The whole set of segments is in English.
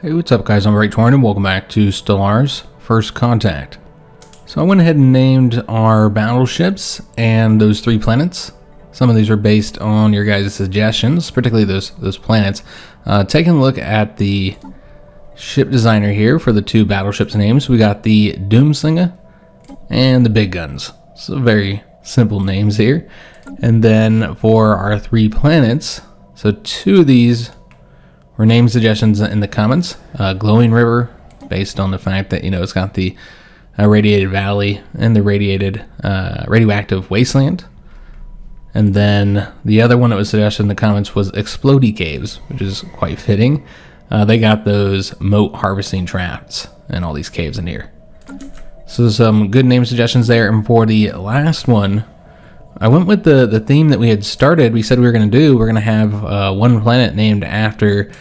Hey, what's up guys, I'm Praetorian and welcome back to Stellaris First Contact. So I went ahead and named our battleships and those 3 planets. Some of these are based on your guys' suggestions, particularly those planets. Taking a look at the ship designer here for the 2 battleships names, we got the Doomslinger and the Big Guns. So very simple names here. And then for our 3 planets, so 2 of these were name suggestions in the comments. Glowing River, based on the fact that, you know, it's got the radiated valley and the radioactive wasteland. And then the other one that was suggested in the comments was Explodey Caves, which is quite fitting. They got those moat harvesting traps and all these caves in here. So some good name suggestions there. And for the last one, I went with the theme that we had started. We said we were going to do. We're going to have one planet named after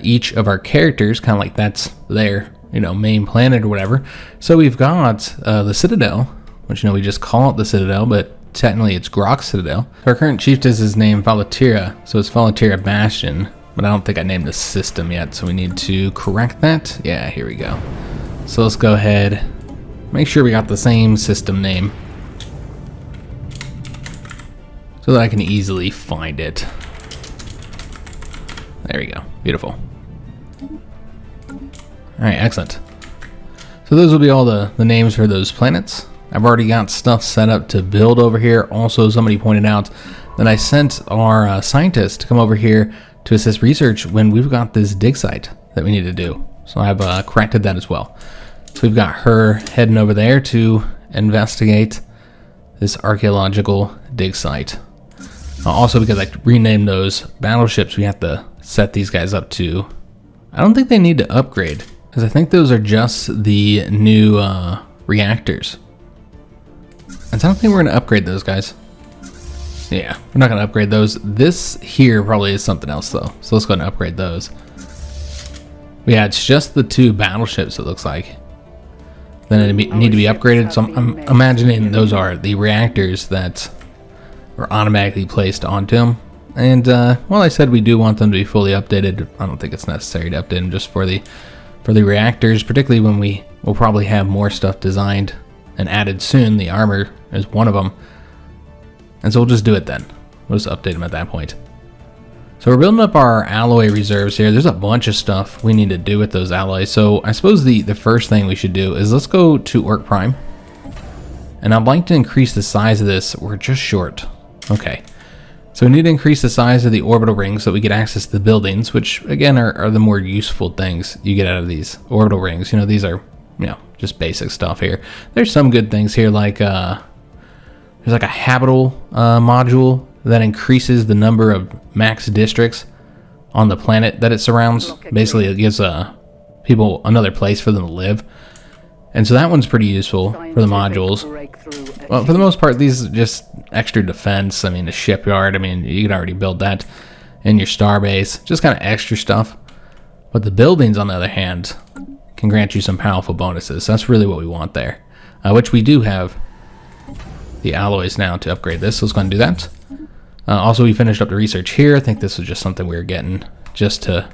each of our characters, kind of like that's their, you know, main planet or whatever. So we've got the Citadel, which, you know, we just call it the Citadel, but technically it's Grok's Citadel. Our current chiefess is named Falatira, so it's Falatira Bastion, but I don't think I named the system yet, so we need to correct that. Yeah, here we go. So let's go ahead, make sure we got the same system name, so that I can easily find it. There we go. Beautiful. Alright, excellent. So those will be all the names for those planets. I've already got stuff set up to build over here. Also, somebody pointed out that I sent our scientists to come over here to assist research when we've got this dig site that we need to do. So I've corrected that as well. So we've got her heading over there to investigate this archaeological dig site. Also, because I renamed those battleships, we have to set these guys up to... I don't think they need to upgrade, because I think those are just the new reactors. And so I don't think we're going to upgrade those guys. Yeah, we're not going to upgrade those. This here probably is something else, though. So let's go ahead and upgrade those. But yeah, it's just the 2 battleships, it looks like. Then they need to be upgraded, so I'm imagining those are the reactors that are automatically placed onto them. And well, I said we do want them to be fully updated. I don't think it's necessary to update them just for the reactors, particularly when we'll probably have more stuff designed and added soon. The armor is one of them, and so we'll just do it then. We'll just update them at that point. So we're building up our alloy reserves here. There's a bunch of stuff we need to do with those alloys. So I suppose the first thing we should do is let's go to Orc Prime, and I'd like to increase the size of this. We're just short. Okay. So we need to increase the size of the orbital rings so we get access to the buildings, which again are the more useful things you get out of these orbital rings. You know, these are, you know, just basic stuff here. There's some good things here, like there's like a habitable module that increases the number of max districts on the planet that it surrounds. Basically, it gives people another place for them to live. And so that one's pretty useful for the modules. Well, for the most part, these are just extra defense. I mean, the shipyard, I mean, you could already build that in your starbase. Just kind of extra stuff. But the buildings, on the other hand, can grant you some powerful bonuses. So that's really what we want there. Which we do have the alloys now to upgrade this. So let's go and do that. Also, we finished up the research here. I think this was just something we were getting just to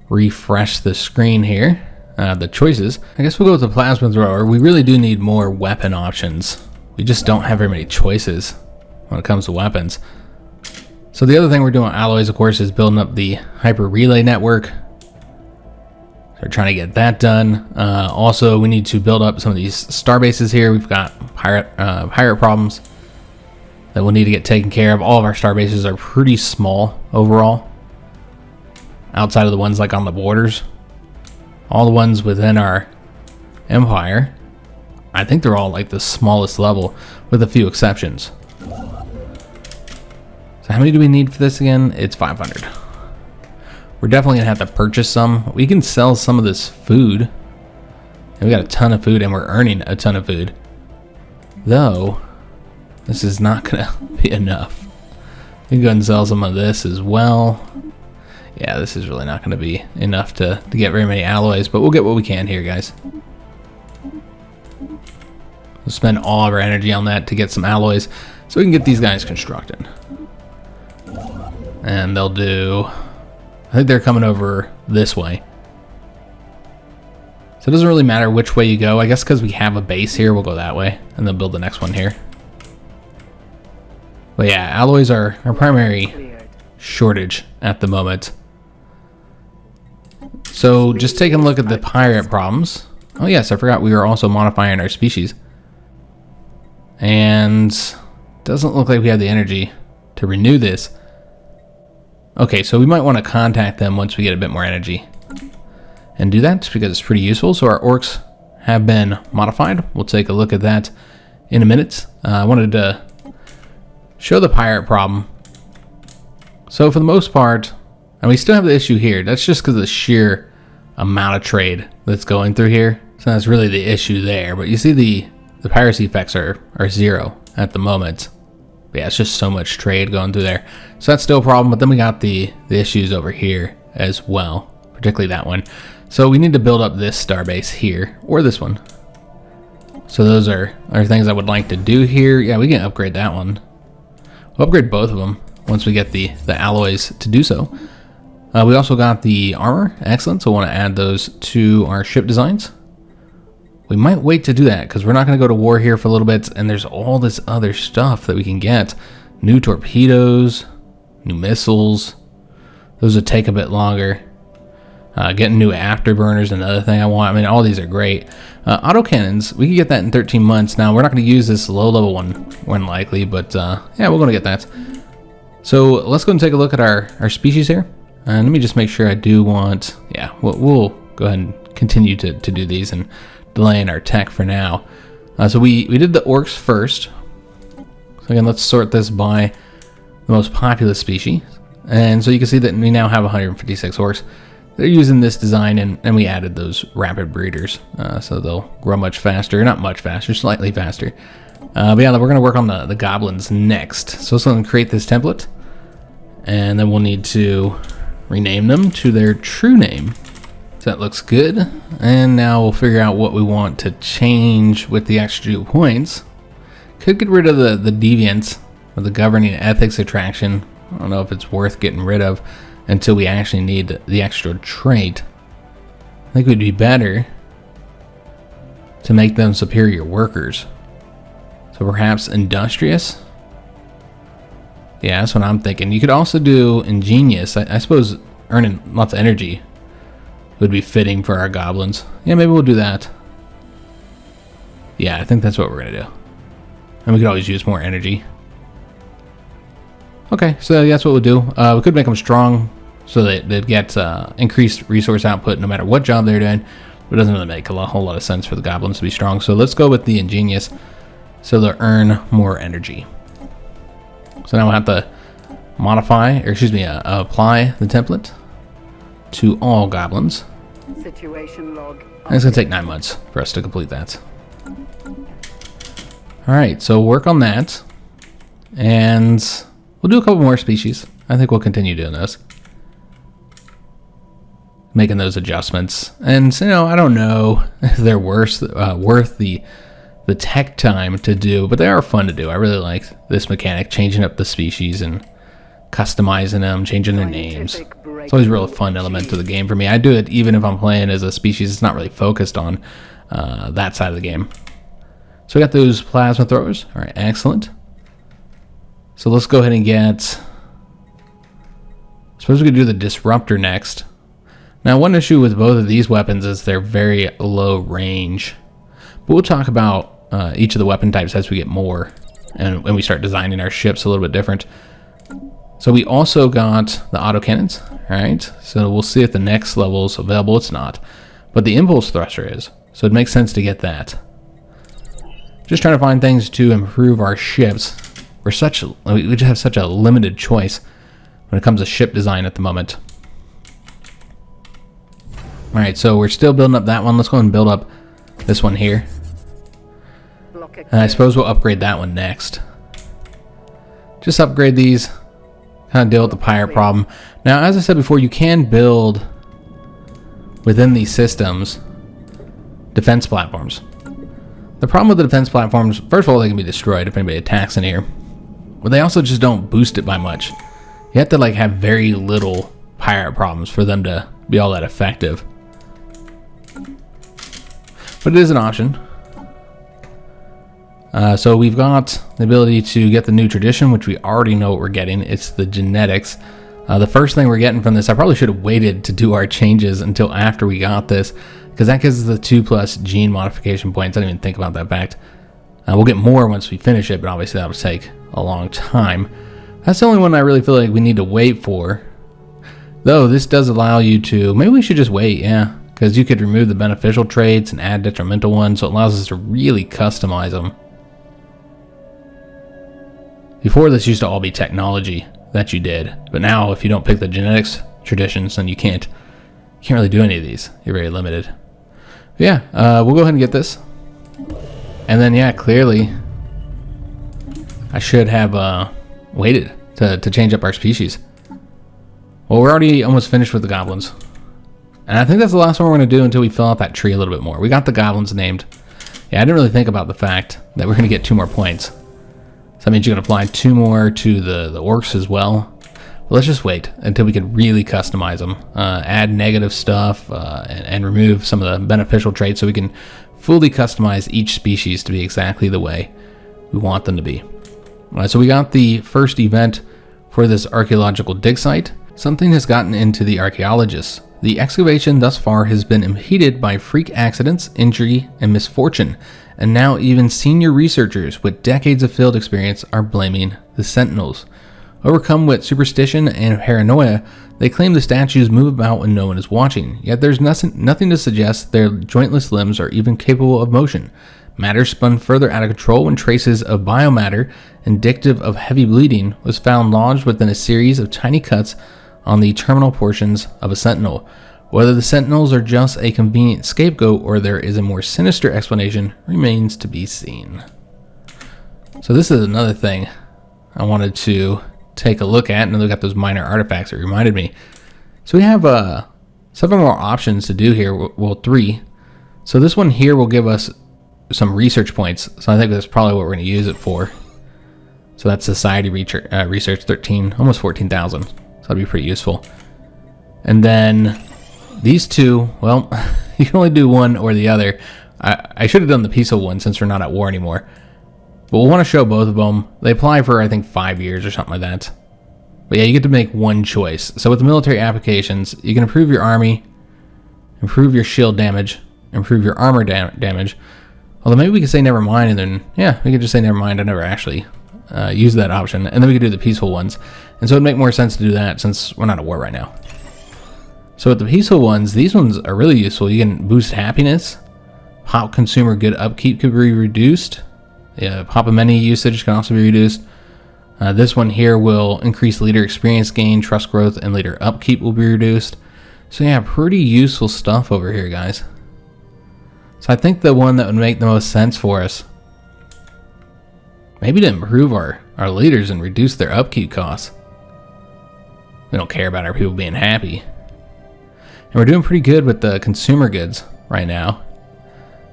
refresh the screen here. The choices. I guess we'll go with the plasma thrower. We really do need more weapon options. We just don't have very many choices when it comes to weapons. So the other thing we're doing with alloys, of course, is building up the hyper relay network. So we're trying to get that done. Also, we need to build up some of these star bases here. We've got pirate problems that we'll need to get taken care of. All of our star bases are pretty small overall, outside of the ones like on the borders. All the ones within our empire, I think they're all like the smallest level, with a few exceptions. So how many do we need for this again? It's 500. We're definitely gonna have to purchase some. We can sell some of this food, and we got a ton of food, and we're earning a ton of food. Though, this is not gonna be enough. We can go and sell some of this as well. Yeah, this is really not going to be enough to get very many alloys, but we'll get what we can here, guys. We'll spend all of our energy on that to get some alloys so we can get these guys constructed. And they'll do... I think they're coming over this way. So it doesn't really matter which way you go. I guess because we have a base here, we'll go that way and then build the next one here. But yeah, alloys are our primary shortage at the moment. So just taking a look at the pirate problems. Oh yes, I forgot we were also modifying our species. And doesn't look like we have the energy to renew this. Okay, so we might want to contact them once we get a bit more energy. And do that because it's pretty useful. So our orcs have been modified. We'll take a look at that in a minute. I wanted to show the pirate problem. So for the most part, and we still have the issue here. That's just because of the sheer amount of trade that's going through here. So that's really the issue there. But you see the piracy effects are 0 at the moment. But yeah, it's just so much trade going through there. So that's still a problem. But then we got the issues over here as well, particularly that one. So we need to build up this starbase here, or this one. So those are things I would like to do here. Yeah, we can upgrade that one. We'll upgrade both of them once we get the alloys to do so. We also got the armor. Excellent. So I want to add those to our ship designs. We might wait to do that because we're not going to go to war here for a little bit. And there's all this other stuff that we can get. New torpedoes, new missiles. Those would take a bit longer. Getting new afterburners, another thing I want. I mean, all these are great. Autocannons, we can get that in 13 months. Now, we're not going to use this low-level one, more than likely, but yeah, we're going to get that. So let's go and take a look at our species here. And let me just make sure I do want... Yeah, we'll go ahead and continue to do these and delay in our tech for now. So we did the orcs first. So again, let's sort this by the most populous species. And so you can see that we now have 156 orcs. They're using this design, and we added those rapid breeders, so they'll grow much faster. Not much faster, slightly faster. But yeah, we're going to work on the goblins next. So let's go and create this template, and then we'll need to rename them to their true name. So that looks good. And now we'll figure out what we want to change with the extra 2 points. Could get rid of the deviants or the governing ethics attraction. I don't know if it's worth getting rid of until we actually need the extra trait. I think it would be better to make them superior workers. So perhaps industrious? Yeah, that's what I'm thinking. You could also do ingenious. I suppose earning lots of energy would be fitting for our goblins. Yeah, maybe we'll do that. Yeah, I think that's what we're going to do. And we could always use more energy. Okay, so that's what we'll do. We could make them strong so that they'd get increased resource output no matter what job they're doing. But it doesn't really make a whole lot of sense for the goblins to be strong. So let's go with the ingenious so they'll earn more energy. So now we'll have to modify, or excuse me, apply the template to all goblins. Situation log. And it's going to take 9 months for us to complete that. Alright, so work on that. And we'll do a couple more species. I think we'll continue doing those. Making those adjustments. And, you know, I don't know if they're worth the tech time to do, but they are fun to do. I really like this mechanic, changing up the species and customizing them, changing their names. It's always a real fun element to the game for me. I do it even if I'm playing as a species that's not really focused on that side of the game. So we got those plasma throwers. All right, excellent. So let's go ahead and get... I suppose we could do the disruptor next. Now, one issue with both of these weapons is they're very low range. But we'll talk about each of the weapon types as we get more and when we start designing our ships a little bit different. So we also got the autocannons. All right, so we'll see if the next level is available. It's not, but the impulse thruster is. So it makes sense to get that. Just trying to find things to improve our ships. We just have such a limited choice when it comes to ship design at the moment. All right, so we're still building up that one. Let's go and build up this one here. And I suppose we'll upgrade that one next. Just upgrade these. Kind of deal with the pirate problem. Now, as I said before, you can build within these systems defense platforms. The problem with the defense platforms, first of all, they can be destroyed if anybody attacks in here. But they also just don't boost it by much. You have to like have very little pirate problems for them to be all that effective. but it is an option. So we've got the ability to get the new tradition, which we already know what we're getting. It's the genetics. The first thing we're getting from this, I probably should have waited to do our changes until after we got this, because that gives us the 2+ gene modification points. I didn't even think about that fact. We'll get more once we finish it, but obviously that'll take a long time. That's the only one I really feel like we need to wait for. Though this does allow you to, maybe we should just wait, yeah, because you could remove the beneficial traits and add detrimental ones, so it allows us to really customize them. Before, this used to all be technology that you did, but now if you don't pick the genetics traditions, then you can't really do any of these. You're very limited. But yeah, we'll go ahead and get this. And then yeah, clearly I should have waited to change up our species. Well, we're already almost finished with the goblins. And I think that's the last one we're going to do until we fill out that tree a little bit more. We got the goblins named. Yeah, I didn't really think about the fact that we're going to get 2 more points. So that means you can apply 2 more to the orcs as well. But let's just wait until we can really customize them. Add negative stuff and remove some of the beneficial traits so we can fully customize each species to be exactly the way we want them to be. So we got the first event for this archaeological dig site. Something has gotten into the archaeologists. The excavation thus far has been impeded by freak accidents, injury, and misfortune, and now even senior researchers with decades of field experience are blaming the Sentinels. Overcome with superstition and paranoia, they claim the statues move about when no one is watching, yet there's nothing to suggest their jointless limbs are even capable of motion. Matter spun further out of control when traces of biomatter, indicative of heavy bleeding, was found lodged within a series of tiny cuts on the terminal portions of a sentinel. Whether the Sentinels are just a convenient scapegoat or there is a more sinister explanation remains to be seen. So this is another thing I wanted to take a look at and look at those minor artifacts that reminded me. So we have several more options to do here, well 3. So this one here will give us some research points, so I think that's probably what we're going to use it for. So that's society research 13, almost 14,000, so that'll be pretty useful. And then these 2, well, you can only do one or the other. I should have done the peaceful one since we're not at war anymore. But we'll want to show both of them. They apply for, I think, 5 years or something like that. But yeah, you get to make one choice. So with the military applications, you can improve your army, improve your shield damage, improve your armor damage. Although maybe we could say never mind, and then, yeah, we could just say never mind. I never actually used that option. And then we could do the peaceful ones. And so it'd make more sense to do that since we're not at war right now. So with the peaceful ones, these ones are really useful. You can boost happiness. Pop consumer good upkeep could be reduced. Yeah, pop amenity usage can also be reduced. This one here will increase leader experience gain, trust growth, and leader upkeep will be reduced. So yeah, pretty useful stuff over here, guys. So I think the one that would make the most sense for us, maybe to improve our leaders and reduce their upkeep costs. We don't care about our people being happy. And we're doing pretty good with the consumer goods right now.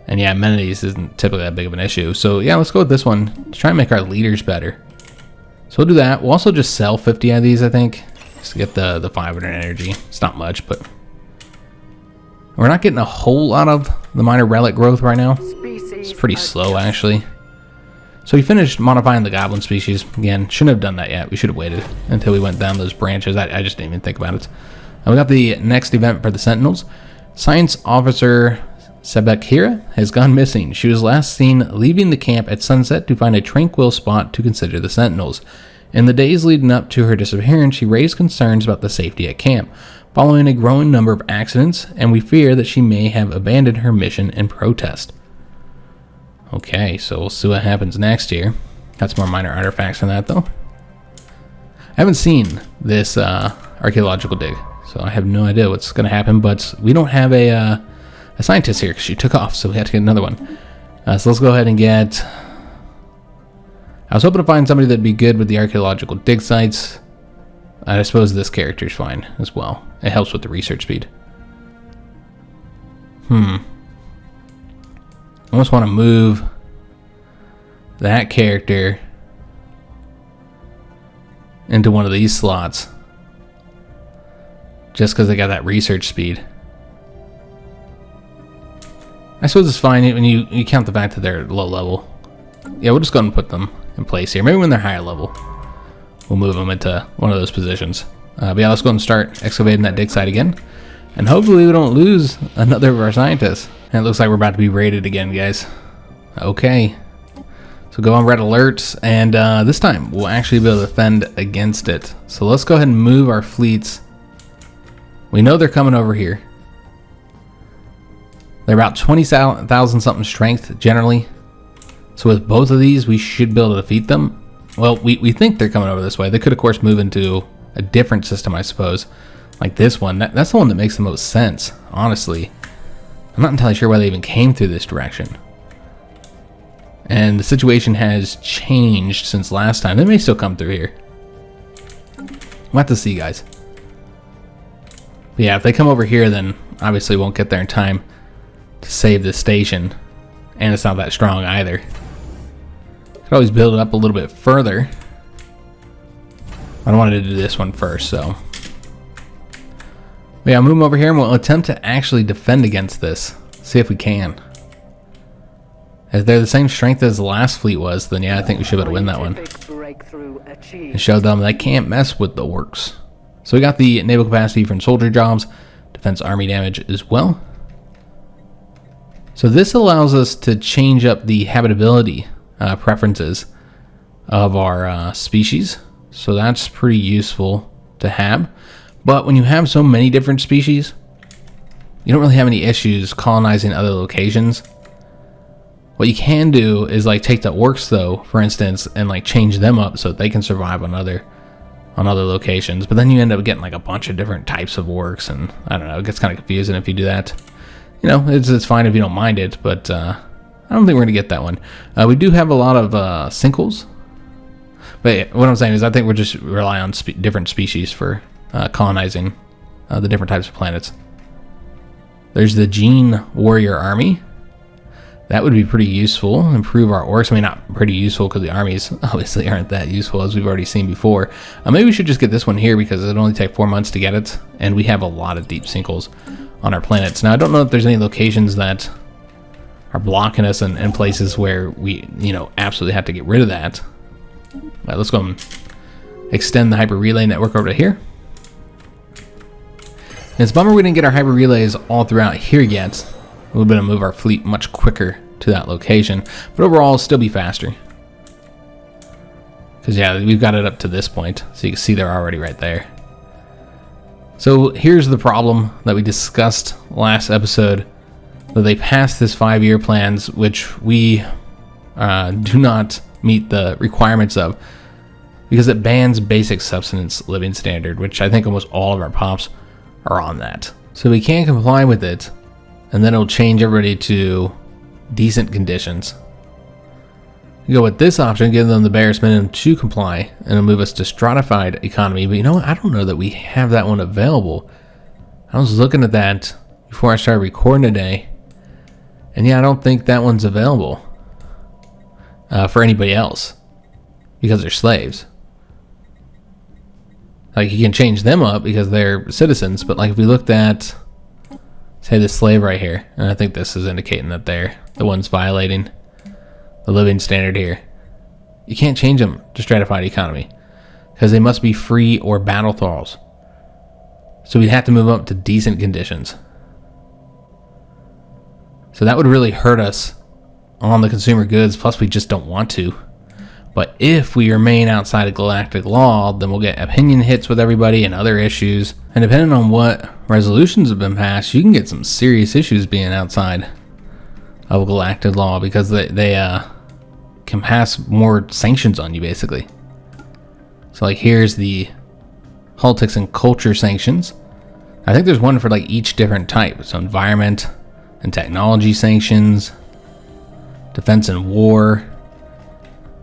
And yeah, amenities isn't typically that big of an issue. So yeah, let's go with this one to try and make our leaders better. So we'll do that. We'll also just sell 50 of these, I think, just to get the 500 energy. It's not much, but we're not getting a whole lot of the minor relic growth right now. It's pretty slow, actually. So we finished modifying the goblin species. Again, shouldn't have done that yet. We should have waited until we went down those branches. I just didn't even think about it. And we got the next event for the Sentinels. Science Officer Sebekira has gone missing. She was last seen leaving the camp at sunset to find a tranquil spot to consider the Sentinels. In the days leading up to her disappearance, she raised concerns about the safety at camp, following a growing number of accidents, and we fear that she may have abandoned her mission in protest. Okay, so we'll see what happens next here. Got some more minor artifacts from that, though. I haven't seen this archaeological dig, so I have no idea what's going to happen, but we don't have a scientist here because she took off, so we had to get another one. So let's go ahead and get... I was hoping to find somebody that'd be good with the archaeological dig sites. I suppose this character's fine as well. It helps with the research speed. I almost want to move that character into one of these slots just because they got that research speed. I suppose it's fine when you count the fact that they're low level. Yeah, we'll just go ahead and put them in place here. Maybe when they're higher level, we'll move them into one of those positions. But yeah, let's go and start excavating that dig site again. And hopefully we don't lose another of our scientists. And it looks like we're about to be raided again, guys. Okay. So go on red alerts, and this time we'll actually be able to defend against it. So let's go ahead and move our fleets. We know they're coming over here. They're about 20,000 something strength generally. So with both of these, we should be able to defeat them. Well, we think they're coming over this way. They could, of course, move into a different system, I suppose. Like this one. That's the one that makes the most sense, honestly. I'm not entirely sure why they even came through this direction. And the situation has changed since last time. They may still come through here. We'll have to see, guys. But yeah, if they come over here, then obviously won't get there in time to save this station. And it's not that strong either. Could always build it up a little bit further. I wanted to do this one first, so. But yeah, move them over here and we'll attempt to actually defend against this. See if we can. If they're the same strength as the last fleet was, then yeah, I think we should be able to win that one. And show them they can't mess with the orcs. So we got the naval capacity from soldier jobs, defense army damage as well. So this allows us to change up the habitability preferences of our species. So that's pretty useful to have. But when you have so many different species, you don't really have any issues colonizing other locations. What you can do is like take the orcs though, for instance, and like change them up so that they can survive on other locations. But then you end up getting like a bunch of different types of orcs, and I don't know, it gets kind of confusing if you do that. You know, it's fine if you don't mind it, but I don't think we're gonna get that one. We do have a lot of sinkles, but what I'm saying is I think we're just rely on different species for colonizing the different types of planets. There's the Gene Warrior Army. That would be pretty useful. Improve our orcs. I mean, not pretty useful because the armies obviously aren't that useful as we've already seen before. Maybe we should just get this one here because it'll only take 4 months to get it, and we have a lot of deep sinkles on our planets. Now, I don't know if there's any locations that are blocking us in places where we, you know, absolutely have to get rid of that. But let's go and extend the hyper relay network over to here. And it's a bummer we didn't get our hyper relays all throughout here yet. We'll be able to move our fleet much quicker to that location, but overall it'll still be faster. Because yeah, we've got it up to this point, so you can see they're already right there. So here's the problem that we discussed last episode, that they passed this 5-year plans, which we do not meet the requirements of, because it bans basic subsistence living standard, which I think almost all of our pops are on that. So we can't comply with it, and then it'll change everybody to decent conditions. You go with this option, give them the barest minimum to comply, and it'll move us to stratified economy. But you know what? I don't know that we have that one available. I was looking at that before I started recording today, and yeah, I don't think that one's available for anybody else because they're slaves. Like, you can change them up because they're citizens, but like if we looked at, say, this slave right here, and I think this is indicating that they're the ones violating the living standard here. You can't change them to stratified economy because they must be free or battle thralls. So we'd have to move up to decent conditions. So that would really hurt us on the consumer goods, plus we just don't want to. But if we remain outside of galactic law, then we'll get opinion hits with everybody and other issues. And depending on what resolutions have been passed, you can get some serious issues being outside of galactic law because they can pass more sanctions on you, basically. So like here's the politics and culture sanctions. I think there's one for like each different type. So environment and technology sanctions, defense and war.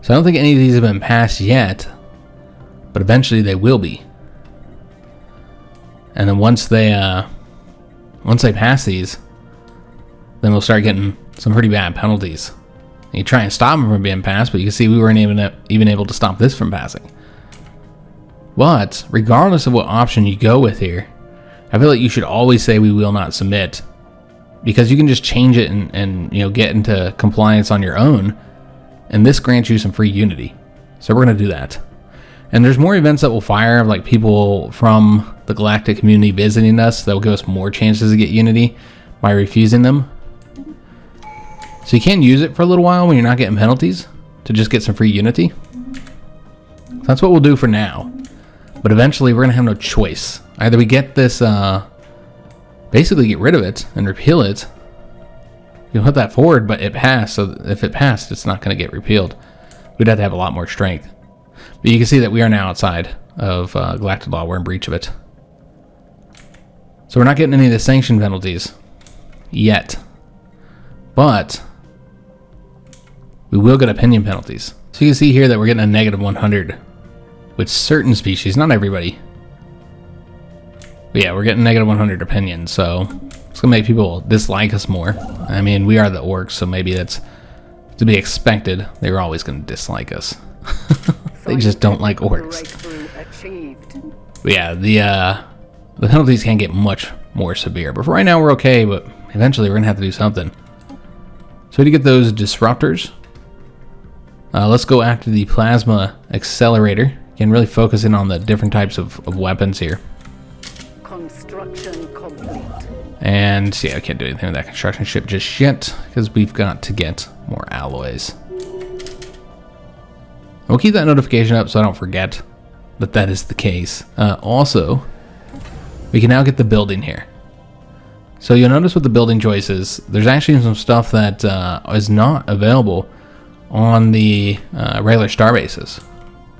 So I don't think any of these have been passed yet, but eventually they will be. And then once they pass these, then we'll start getting some pretty bad penalties. You try and stop them from being passed, but you can see we weren't even able to stop this from passing. But regardless of what option you go with here, I feel like you should always say we will not submit because you can just change it and you know, get into compliance on your own. And this grants you some free unity. So we're going to do that. And there's more events that will fire of like people from the galactic community visiting us that will give us more chances to get unity by refusing them. So you can use it for a little while when you're not getting penalties to just get some free unity. So that's what we'll do for now. But eventually we're going to have no choice. Either we get this, basically get rid of it and repeal it. You can put that forward, but it passed. So if it passed, it's not going to get repealed. We'd have to have a lot more strength. But you can see that we are now outside of galactic law. We're in breach of it. So we're not getting any of the sanction penalties yet. But we will get opinion penalties. So you can see here that we're getting a negative 100 with certain species, not everybody. But yeah, we're getting negative 100 opinions, so it's gonna make people dislike us more. I mean, we are the orcs, so maybe that's to be expected. They were always gonna dislike us. They just don't like orcs. But yeah, the penalties can get much more severe. But for right now, we're okay, but eventually we're gonna have to do something. So to get those disruptors, let's go after the plasma accelerator. Again, really focusing on the different types of weapons here. Construction complete. And yeah, I can't do anything with that construction ship just yet because we've got to get more alloys. We'll keep that notification up so I don't forget that that is the case. Also, we can now get the building here. So you'll notice with the building choices, there's actually some stuff that is not available on the regular star bases.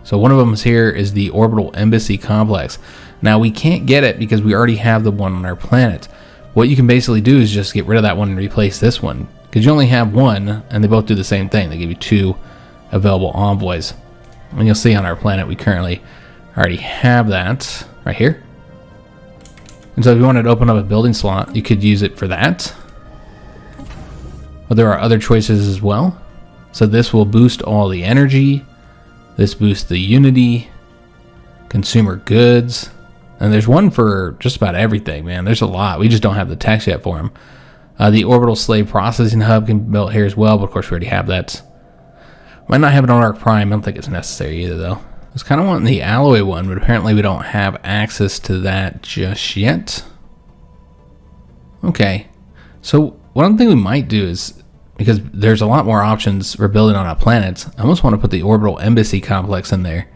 So one of them here is the orbital embassy complex. Now we can't get it because we already have the one on our planet. What you can basically do is just get rid of that one and replace this one, because you only have one and they both do the same thing. They give you 2 available envoys. And you'll see on our planet we currently already have that right here. And so if you wanted to open up a building slot, you could use it for that. But there are other choices as well. So this will boost all the energy. This boosts the unity, consumer goods. And there's one for just about everything, man. There's a lot. We just don't have the text yet for them. The orbital slave processing hub can be built here as well, but of course we already have that. Might not have it on Arc Prime. I don't think it's necessary either, though. I was kind of wanting the alloy one, but apparently we don't have access to that just yet. Okay. So one thing we might do is, because there's a lot more options for building on a planet, I almost want to put the orbital embassy complex in there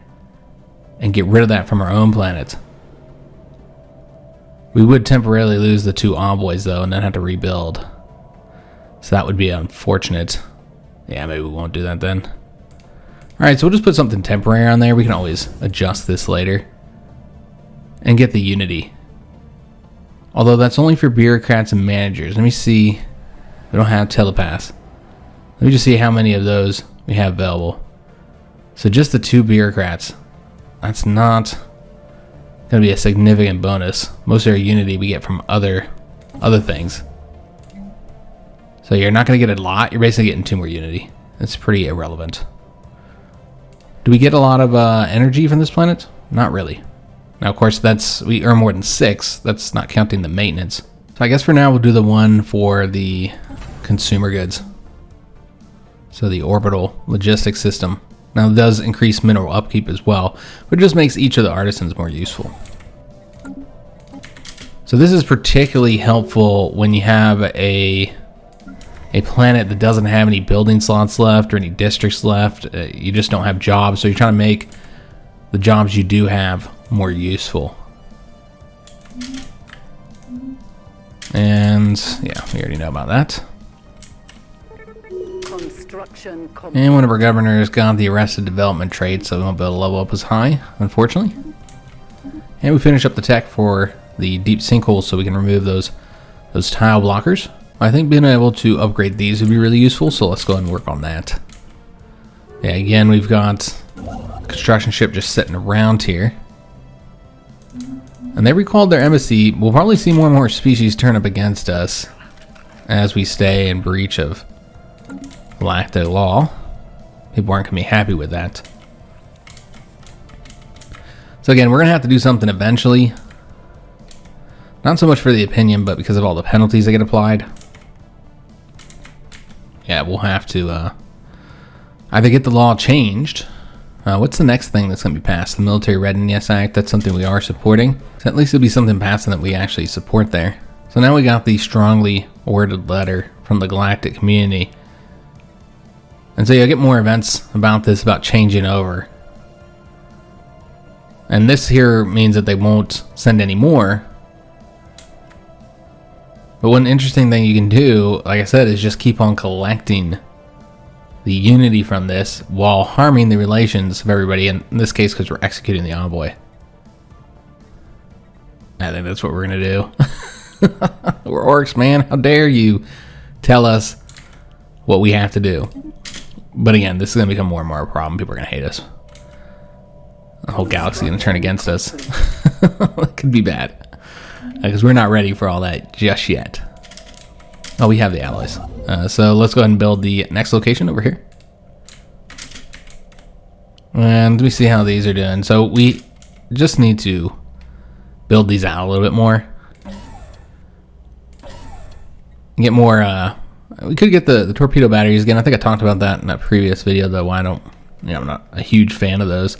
and get rid of that from our own planet. We would temporarily lose the 2 envoys, though, and then have to rebuild. So that would be unfortunate. Yeah, maybe we won't do that then. Alright, so we'll just put something temporary on there. We can always adjust this later. And get the unity. Although that's only for bureaucrats and managers. Let me see. We don't have telepaths. Let me just see how many of those we have available. So just the 2 bureaucrats. That's not going to be a significant bonus. Most of our unity we get from other things. So you're not going to get a lot. You're basically getting 2 more unity. That's pretty irrelevant. Do we get a lot of energy from this planet? Not really. Now, of course, we earn more than 6. That's not counting the maintenance. So I guess for now we'll do the one for the consumer goods. So the orbital logistics system. Now it does increase mineral upkeep as well, but it just makes each of the artisans more useful. So this is particularly helpful when you have a planet that doesn't have any building slots left or any districts left. You just don't have jobs, so you're trying to make the jobs you do have more useful. And yeah, we already know about that. And one of our governors got the arrested development trait, so we won't be able to level up as high, unfortunately. And we finish up the tech for the deep sinkholes so we can remove those tile blockers. I think being able to upgrade these would be really useful, so let's go ahead and work on that. Yeah, again, we've got a construction ship just sitting around here. And they recalled their embassy. We'll probably see more and more species turn up against us as we stay in breach of galactic law. People aren't going to be happy with that. So again, we're going to have to do something eventually. Not so much for the opinion, but because of all the penalties that get applied. we'll have to either get the law changed. What's the next thing that's going to be passed? The Military Readiness Act. That's something we are supporting. So at least it'll be something passing that we actually support there. So now we got the strongly worded letter from the galactic community. And so you'll get more events about this, about changing over. And this here means that they won't send any more. But one interesting thing you can do, like I said, is just keep on collecting the unity from this while harming the relations of everybody, in this case because we're executing the envoy. I think that's what we're going to do. We're orcs, man. How dare you tell us what we have to do. But again, this is going to become more and more a problem. People are going to hate us. The whole galaxy is going to turn against us. It could be bad. Because we're not ready for all that just yet. Oh, we have the alloys. So let's go ahead and build the next location over here. And let me see how these are doing. So we just need to build these out a little bit more. Get more, we could get the torpedo batteries again. I think I talked about that in that previous video, though. I'm not a huge fan of those.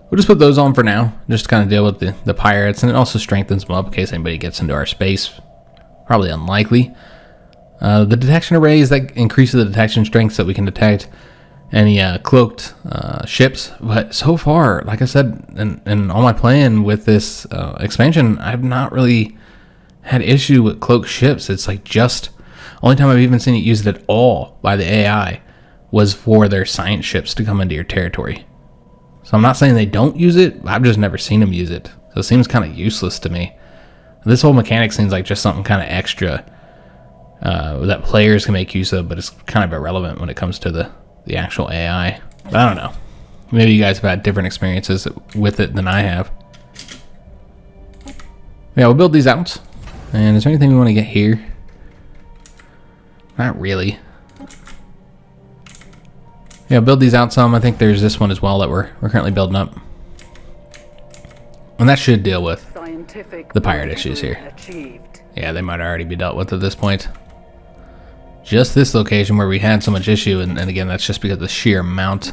We'll just put those on for now, just to kind of deal with the pirates, and it also strengthens them up in case anybody gets into our space. Probably unlikely. The detection arrays, that increases the detection strength so we can detect any cloaked ships. But so far, like I said, in all my playing with this expansion, I've not really had issue with cloaked ships. It's like just only time I've even seen it used at all by the AI was for their science ships to come into your territory. So I'm not saying they don't use it, I've just never seen them use it. So it seems kind of useless to me. This whole mechanic seems like just something kind of extra that players can make use of, but it's kind of irrelevant when it comes to the actual AI. But I don't know. Maybe you guys have had different experiences with it than I have. Yeah, we'll build these out. And is there anything we want to get here? Not really. Yeah, build these out some. I think there's this one as well that we're currently building up. And that should deal with the pirate issues here. Achieved. Yeah, they might already be dealt with at this point. Just this location where we had so much issue, and again, that's just because of the sheer amount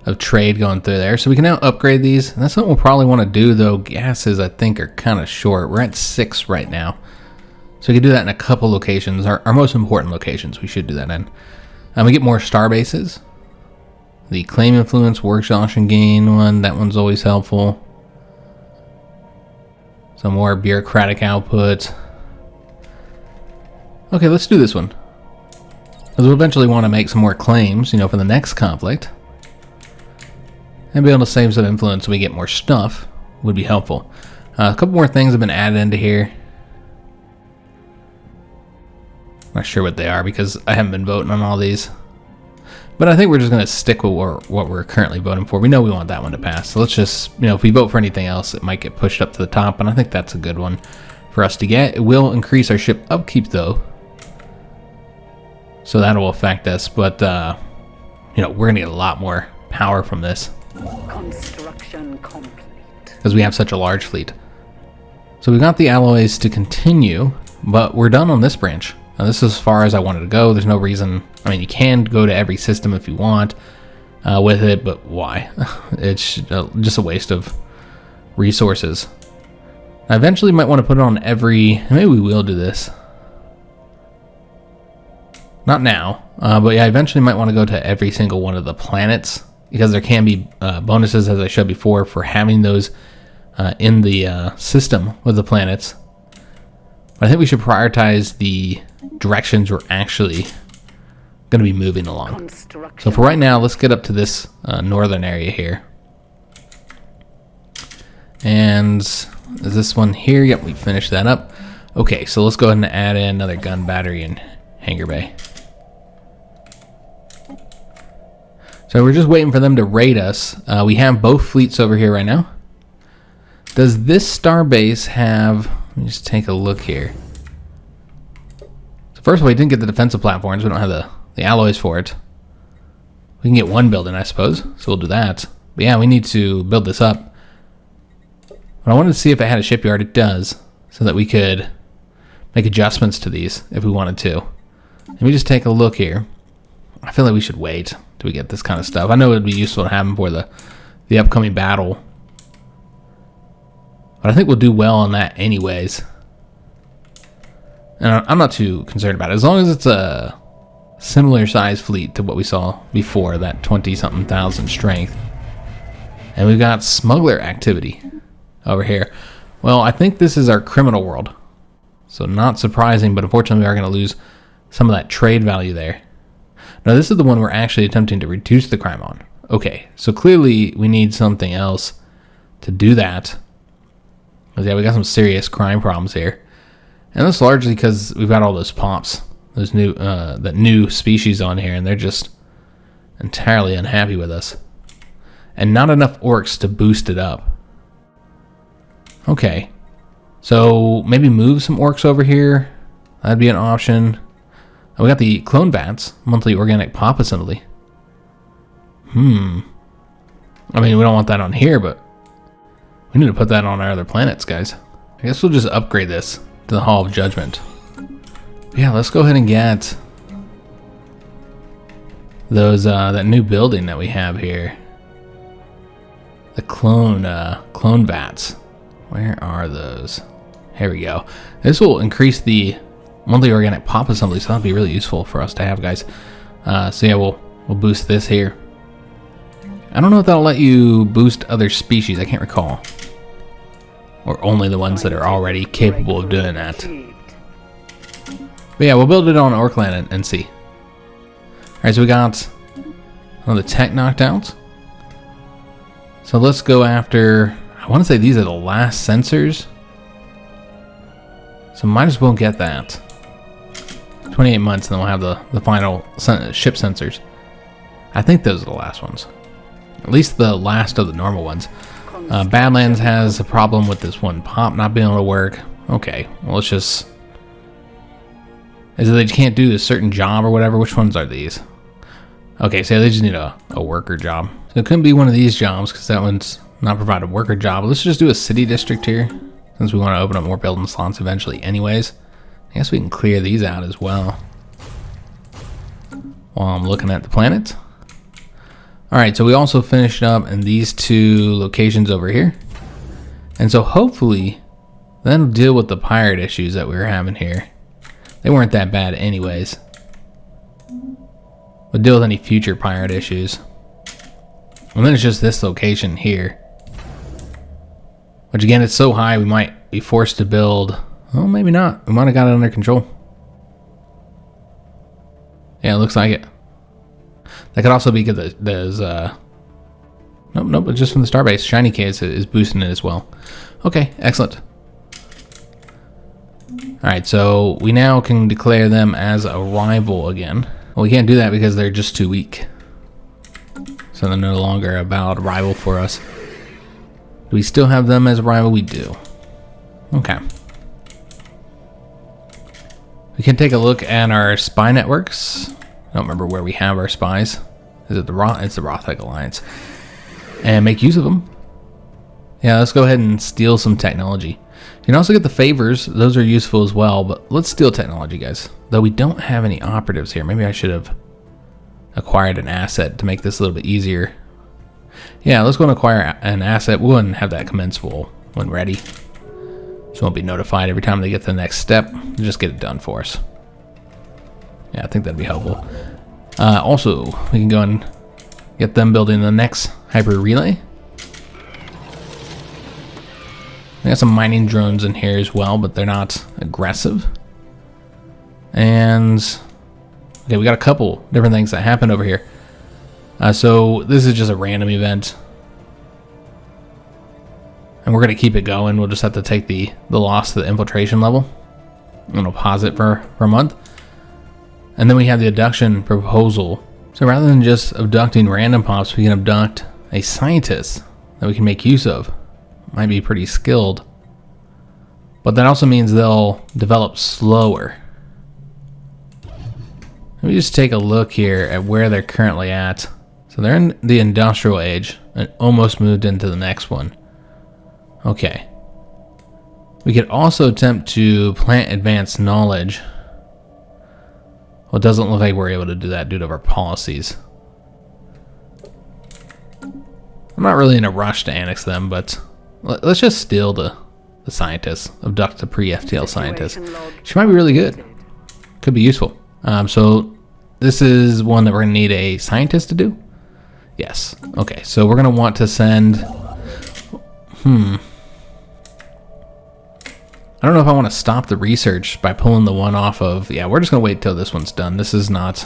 of trade going through there. So we can now upgrade these, and that's what we'll probably want to do, though. Gases, I think, are kind of short. We're at 6 right now. So we can do that in a couple locations. Our most important locations, we should do that in. We get more star bases. The claim influence, war exhaustion gain one, that one's always helpful. Some more bureaucratic output. Okay, let's do this one. Because we'll eventually want to make some more claims, for the next conflict. And be able to save some influence so we get more stuff would be helpful. A couple more things have been added into here. Not sure what they are because I haven't been voting on all these. But I think we're just going to stick with what we're currently voting for. We know we want that one to pass. So let's just, if we vote for anything else, it might get pushed up to the top. And I think that's a good one for us to get. It will increase our ship upkeep, though. So that'll affect us. But, we're going to get a lot more power from this. Construction complete. Because we have such a large fleet. So we got the alloys to continue, but we're done on this branch. Now, this is as far as I wanted to go. There's no reason. I mean, you can go to every system if you want with it, but why? It's just a waste of resources. I eventually might want to put it on every... Maybe we will do this. Not now, but yeah, I eventually might want to go to every single one of the planets because there can be bonuses, as I showed before, for having those in the system with the planets. But I think we should prioritize the directions we're actually going to be moving along. So for right now, let's get up to this northern area here. And is this one here? Yep, we finished that up. Okay, so let's go ahead and add in another gun battery and hangar bay. So we're just waiting for them to raid us. We have both fleets over here right now. Does this star base have... Let me just take a look here. So first of all, we didn't get the defensive platforms. We don't have the alloys for it. We can get one building, I suppose. So we'll do that. But yeah, we need to build this up. But I wanted to see if it had a shipyard. It does. So that we could make adjustments to these if we wanted to. Let me just take a look here. I feel like we should wait till we get this kind of stuff. I know it would be useful to have them for the upcoming battle. But I think we'll do well on that anyways. And I'm not too concerned about it. As long as it's a similar size fleet to what we saw before, that 20-something thousand strength. And we've got smuggler activity over here. Well, I think this is our criminal world. So not surprising, but unfortunately we are going to lose some of that trade value there. Now this is the one we're actually attempting to reduce the crime on. Okay, so clearly we need something else to do that. Yeah, we got some serious crime problems here. And that's largely because we've got all those pops. Those new, that new species on here, and they're just entirely unhappy with us. And not enough orcs to boost it up. Okay. So maybe move some orcs over here. That'd be an option. And we got the clone vats, monthly organic pop assembly. I mean, we don't want that on here, but we need to put that on our other planets, guys. I guess we'll just upgrade this to the Hall of Judgment. Yeah, let's go ahead and get those that new building that we have here. The clone vats. Where are those? Here we go. This will increase the monthly organic pop assembly, so that'll be really useful for us to have, guys. So yeah, we'll boost this here. I don't know if that'll let you boost other species. I can't recall. Or only the ones that are already capable of doing that. But yeah, we'll build it on Orcland and see. Alright, so we got the tech knocked out. So let's go after, I want to say these are the last sensors. So might as well get that. 28 months and then we'll have the final ship sensors. I think those are the last ones. At least the last of the normal ones. Badlands has a problem with this one pop not being able to work. Okay, well let's just... Is it they can't do a certain job or whatever? Which ones are these? Okay, so they just need a worker job. So it couldn't be one of these jobs because that one's not provide a worker job. Let's just do a city district here since we want to open up more building slots eventually anyways. I guess we can clear these out as well while I'm looking at the planet. Alright, so we also finished up in these two locations over here. And so hopefully that'll deal with the pirate issues that we were having here. They weren't that bad anyways. But deal with any future pirate issues. And then it's just this location here. Which again, it's so high we might be forced to build. Well, maybe not. We might have got it under control. Yeah, it looks like it. That could also be because there's nope, but just from the starbase, Shiny K is boosting it as well. Okay, excellent. Alright, so we now can declare them as a rival again. Well, we can't do that because they're just too weak. So they're no longer a valid rival for us. Do we still have them as a rival? We do. Okay. We can take a look at our spy networks. I don't remember where we have our spies. Is it the Roth? It's the Rothic Alliance. And make use of them. Yeah, let's go ahead and steal some technology. You can also get the favors. Those are useful as well, but let's steal technology, guys. Though we don't have any operatives here. Maybe I should have acquired an asset to make this a little bit easier. Yeah, let's go and acquire an asset. We'll go and have that commenceable when ready. So won't be notified every time they get to the next step. Just get it done for us. Yeah, I think that'd be helpful. Also, we can go and get them building the next hyper relay. We got some mining drones in here as well, but they're not aggressive. And okay, we got a couple different things that happened over here. So this is just a random event. And we're going to keep it going. We'll just have to take the loss to the infiltration level. I'm going to pause it for a month. And then we have the abduction proposal. So rather than just abducting random pops, we can abduct a scientist that we can make use of. Might be pretty skilled. But that also means they'll develop slower. Let me just take a look here at where they're currently at. So they're in the industrial age and almost moved into the next one. Okay. We could also attempt to plant advanced knowledge. Well, Well, it doesn't look like we're able to do that due to our policies. I'm not really in a rush to annex them, but let's just steal the scientists, abduct the pre-FTL scientists. She might be really good. Could be useful. So this is one that we're going to need a scientist to do? Yes. Okay, so we're going to want to send... I don't know if I want to stop the research by pulling the one off of... Yeah, we're just going to wait till this one's done. This is not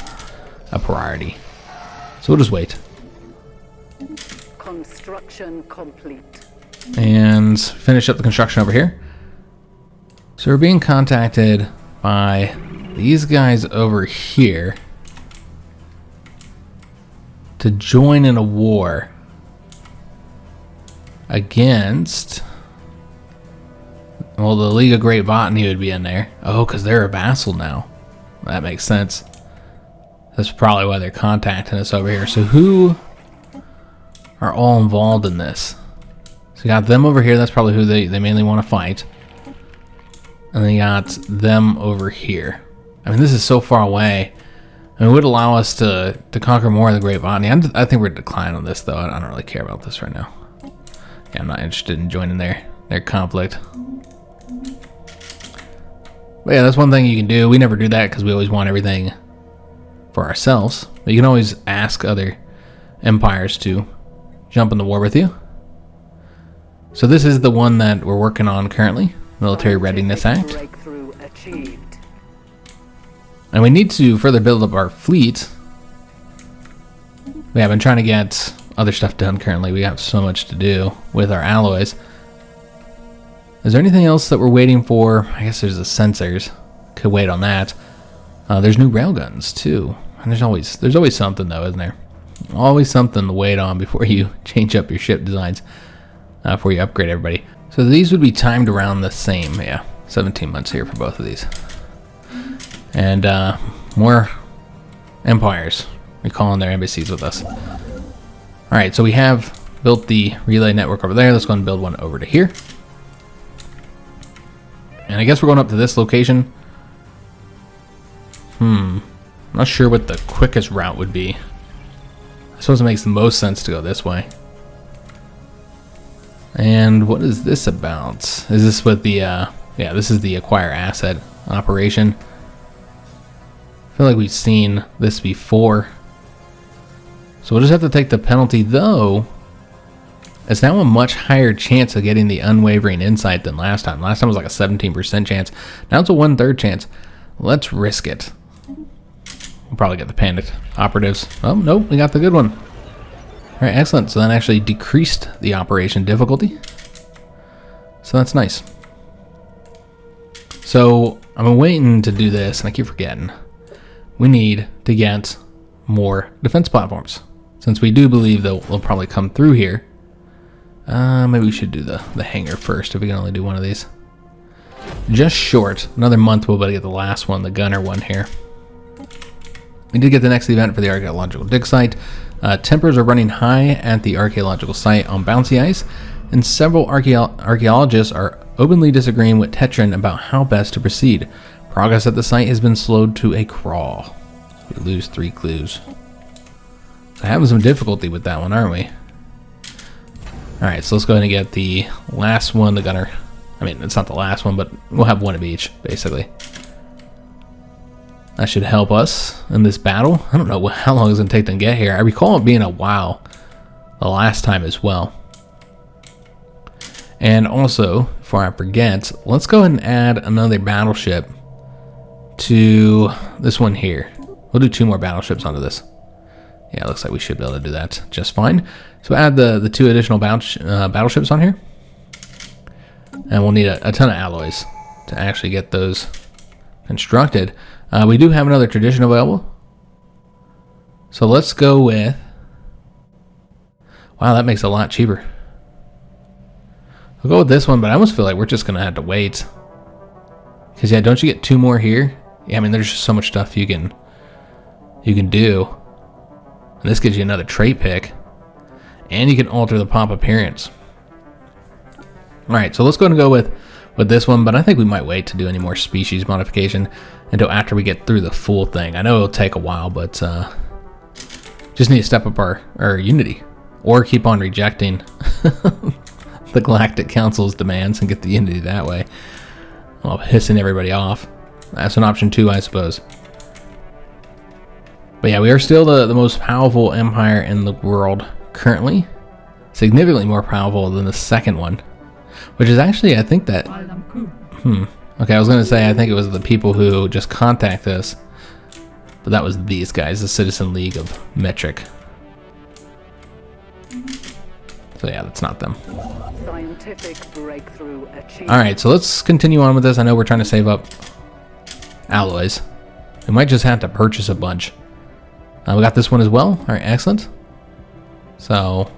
a priority. So we'll just wait. Construction complete. And finish up the construction over here. So we're being contacted by these guys over here to join in a war against... Well, the League of Great Botany would be in there. Oh, because they're a vassal now. That makes sense. That's probably why they're contacting us over here. So who are all involved in this? So you got them over here. That's probably who they mainly want to fight. And then you got them over here. I mean, this is so far away. I mean, it would allow us to conquer more of the Great Botany. I think we're declining on this, though. I don't really care about this right now. Yeah, I'm not interested in joining their conflict. But yeah, that's one thing you can do. We never do that because we always want everything for ourselves. But you can always ask other empires to jump in the war with you. So this is the one that we're working on currently, Military Readiness Act. Breakthrough achieved. And we need to further build up our fleet. We have been trying to get other stuff done currently. We have so much to do with our alloys. Is there anything else that we're waiting for? I guess there's the sensors. Could wait on that. There's new railguns too. And there's always something though, isn't there? Always something to wait on before you change up your ship designs. Before you upgrade everybody. So these would be timed around the same. Yeah, 17 months here for both of these. And more empires recalling their embassies with us. Alright, so we have built the relay network over there. Let's go and build one over to here. And I guess we're going up to this location. Not sure what the quickest route would be. I suppose it makes the most sense to go this way. And what is this about? Is this with the, yeah, this is the acquire asset operation. I feel like we've seen this before. So we'll just have to take the penalty, though. It's now a much higher chance of getting the unwavering insight than last time. Last time was like a 17% chance. Now it's a 1/3 chance. Let's risk it. We'll probably get the panicked operatives. Oh, nope, we got the good one. All right, excellent. So that actually decreased the operation difficulty. So that's nice. So I'm waiting to do this, and I keep forgetting. We need to get more defense platforms. Since we do believe that we'll probably come through here. Maybe we should do the hangar first if we can only do one of these. Just short. Another month we'll be able to get the last one, the gunner one here. We did get the next event for the archaeological dig site. Tempers are running high at the archaeological site on bouncy ice, and several archaeologists are openly disagreeing with Tetran about how best to proceed. Progress at the site has been slowed to a crawl. We lose 3 clues. So having some difficulty with that one, aren't we? Alright, so let's go ahead and get the last one, the gunner. I mean, it's not the last one, but we'll have one of each, basically. That should help us in this battle. I don't know how long it's going to take them to get here. I recall it being a while the last time as well. And also, before I forget, let's go ahead and add another battleship to this one here. We'll do 2 more battleships onto this. Yeah, it looks like we should be able to do that just fine. So add the 2 additional battleships on here. And we'll need a ton of alloys to actually get those constructed. We do have another tradition available. So let's go with... Wow, that makes it a lot cheaper. I'll go with this one, but I almost feel like we're just going to have to wait. Because, yeah, don't you get 2 more here? Yeah, I mean, there's just so much stuff you can do. And this gives you another trait pick. And you can alter the pop appearance. Alright, so let's go ahead and go with this one, but I think we might wait to do any more species modification until after we get through the full thing. I know it'll take a while, but just need to step up our unity, or keep on rejecting the Galactic Council's demands and get the unity that way, while pissing everybody off. That's an option too, I suppose. But yeah, we are still the most powerful empire in the world currently. Significantly more powerful than the second one. Which is actually, I think that... Okay, I was going to say, I think it was the people who just contacted us. But that was these guys, the Citizen League of Metric. So yeah, that's not them. Scientific breakthrough achieved. Alright, so let's continue on with this. I know we're trying to save up alloys. We might just have to purchase a bunch. We got this one as well. Alright, excellent. So,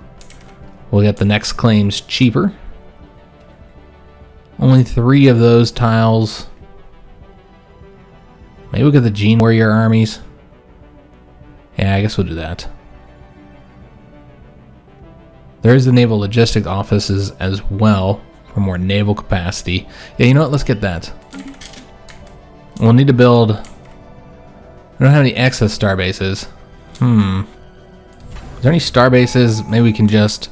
we'll get the next claims cheaper. Only 3 of those tiles. Maybe we'll get the Gene Warrior armies. Yeah, I guess we'll do that. There's the Naval Logistics offices as well for more naval capacity. Yeah, you know what? Let's get that. We'll need to build... We don't have any excess star bases. Is there any star bases? Maybe we can just...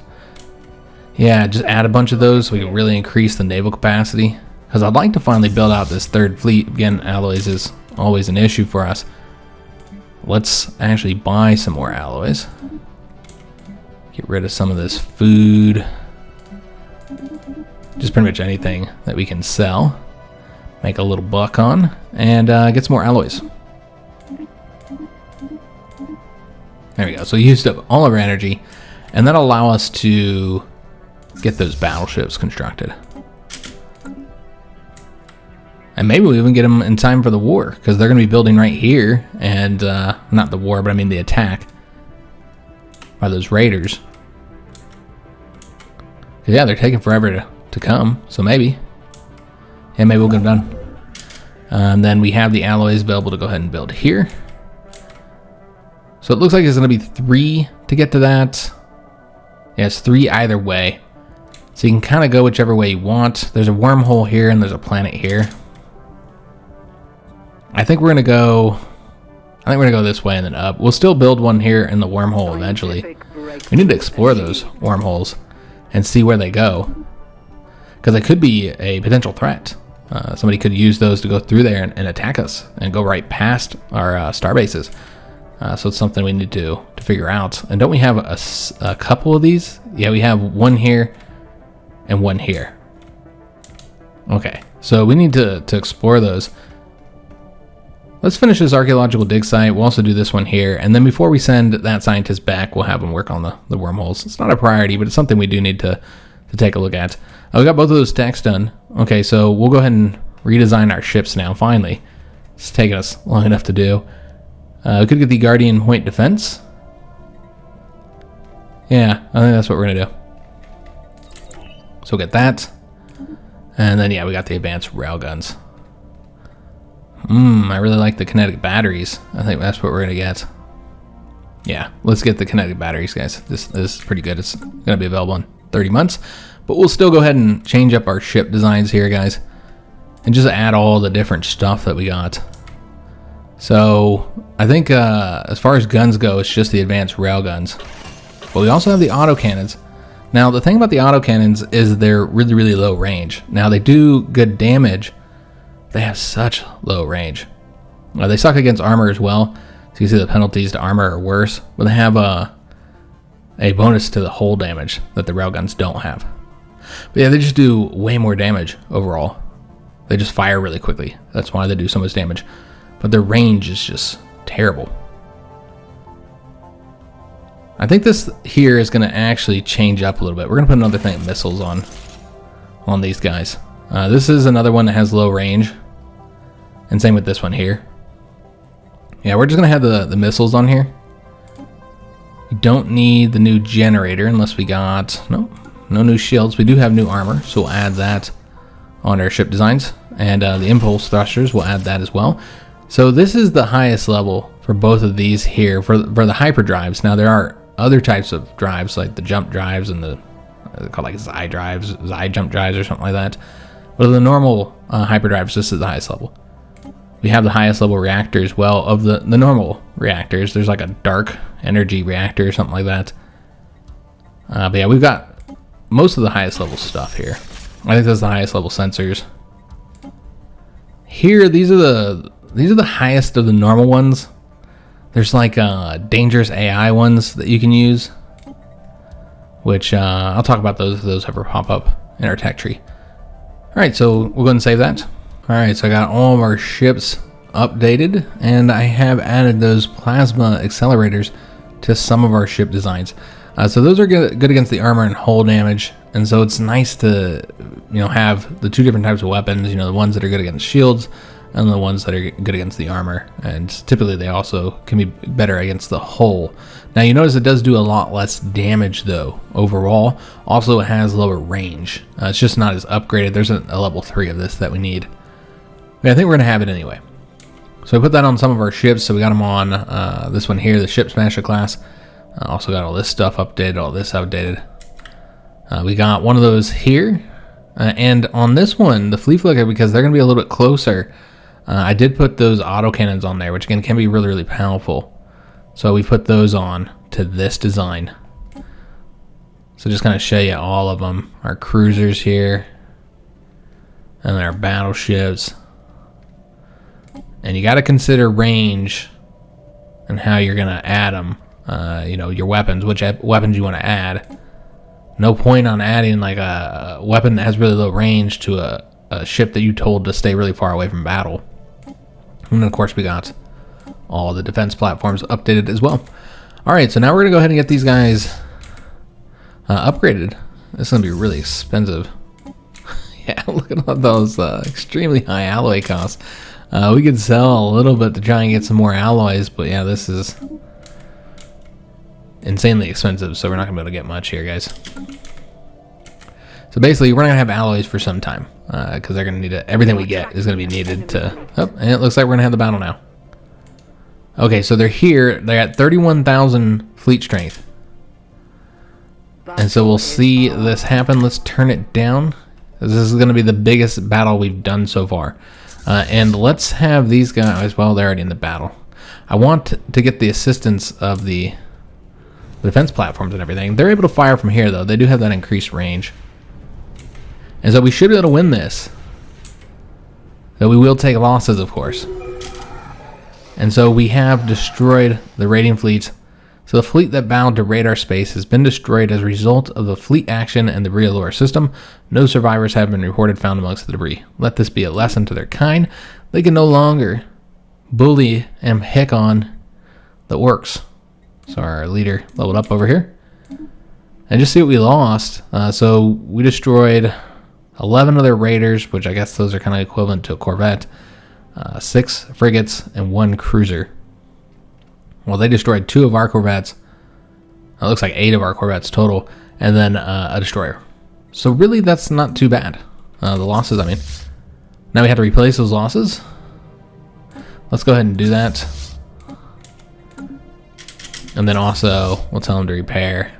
Yeah, just add a bunch of those so we can really increase the naval capacity. Because I'd like to finally build out this third fleet. Again, alloys is always an issue for us. Let's actually buy some more alloys. Get rid of some of this food. Just pretty much anything that we can sell. Make a little buck on. And get some more alloys. There we go. So we used up all of our energy. And that'll allow us to get those battleships constructed. And maybe we'll even get them in time for the war. Because they're going to be building right here. And, not the war, but I mean the attack. By those raiders. Yeah, they're taking forever to come. So maybe. Yeah, maybe we'll get them done. And then we have the alloys available to go ahead and build here. So it looks like it's going to be 3 to get to that. Yeah, it's 3 either way. So you can kind of go whichever way you want. There's a wormhole here and there's a planet here. I think we're going to go... I think we're going to go this way and then up. We'll still build one here in the wormhole eventually. We need to explore those wormholes and see where they go. Because they could be a potential threat. Somebody could use those to go through there and attack us and go right past our star bases. So it's something we need to figure out. And don't we have a couple of these? Yeah, we have one here and one here. Okay, so we need to explore those. Let's finish this archaeological dig site. We'll also do this one here. And then before we send that scientist back, we'll have him work on the wormholes. It's not a priority, but it's something we do need to take a look at. We got both of those techs done. Okay, so we'll go ahead and redesign our ships now, finally. It's taken us long enough to do. We could get the Guardian Point Defense. Yeah, I think that's what we're going to do. So we'll get that. And then, yeah, we got the advanced railguns. I really like the kinetic batteries. I think that's what we're going to get. Yeah, let's get the kinetic batteries, guys. This is pretty good. It's going to be available in 30 months. But we'll still go ahead and change up our ship designs here, guys. And just add all the different stuff that we got. So, I think as far as guns go, it's just the advanced railguns. But we also have the autocannons. Now, the thing about the autocannons is they're really, really low range. Now, they do good damage. They have such low range. They suck against armor as well. So you can see the penalties to armor are worse. But they have a bonus to the hull damage that the railguns don't have. But yeah, they just do way more damage overall. They just fire really quickly. That's why they do so much damage. But their range is just terrible. I think this here is going to actually change up a little bit. We're going to put another thing of missiles on these guys. This is another one that has low range. And same with this one here. Yeah, we're just going to have the missiles on here. We don't need the new generator unless we got... No new shields. We do have new armor, so we'll add that on our ship designs. And the impulse thrusters, we'll add that as well. So this is the highest level for both of these here for the hyperdrives. Now there are other types of drives like the jump drives and they're called like Xi drives, Xi jump drives or something like that. But the normal hyperdrives, this is the highest level. we have the highest level reactors. Well, of the normal reactors, there's like a dark energy reactor or something like that. But yeah, we've got most of the highest level stuff here. I think that's the highest level sensors. Here, these are the highest of the normal ones. There's like dangerous AI ones that you can use, which I'll talk about those if those ever pop up in our tech tree. All right, so we'll go ahead and save that. All right, so I got all of our ships updated, and I have added those plasma accelerators to some of our ship designs. So those are good against the armor and hull damage, and so it's nice to have the two different types of weapons. The ones that are good against shields and the ones that are good against the armor, and typically they also can be better against the hull. Now you notice it does do a lot less damage though overall. Also it has lower range. It's just not as upgraded. There's a level 3 of this that we need. But I think we're gonna have it anyway. So we put that on some of our ships. So we got them on this one here, the Ship Smasher class. Also got all this stuff updated, all this outdated. We got one of those here. And on this one, the Flea Flicker, because they're going to be a little bit closer, I did put those autocannons on there, which again can be really, really powerful. So we put those on to this design. So just kind of show you all of them. Our cruisers here. And our battleships. And you got to consider range and how you're going to add them. Your weapons, which weapons you want to add. No point on adding like a weapon that has really low range to a ship that you told to stay really far away from battle. And then of course we got all the defense platforms updated as well. Alright, so now we're going to go ahead and get these guys upgraded. This is going to be really expensive. Yeah, look at all those extremely high alloy costs. We could sell a little bit to try and get some more alloys, but yeah, this is insanely expensive, so we're not gonna be able to get much here, guys. So basically we're not gonna have alloys for some time because they're gonna need it. Everything we get is gonna be needed to and it looks like we're gonna have the battle now. Okay, so they're here. They're at 31,000 fleet strength, and so we'll see this happen. Let's turn it down. This is gonna be the biggest battle we've done so far, and let's have these guys. Well, they're already in the battle. I want to get the assistance of the defense platforms and everything. They're able to fire from here though. They do have that increased range. And so we should be able to win this. Though we will take losses, of course. And so we have destroyed the raiding fleets. So the fleet that bound to radar space has been destroyed as a result of the fleet action and the reallure system. No survivors have been reported found amongst the debris. Let this be a lesson to their kind. They can no longer bully and pick on the orcs. So our leader leveled up over here. And just see what we lost. So we destroyed 11 of their raiders, which I guess those are kind of equivalent to a corvette. 6 frigates and 1 cruiser. Well, they destroyed 2 of our corvettes. It looks like 8 of our corvettes total. And then a destroyer. So really that's not too bad. The losses, I mean. Now we have to replace those losses. Let's go ahead and do that. And then also, we'll tell them to repair.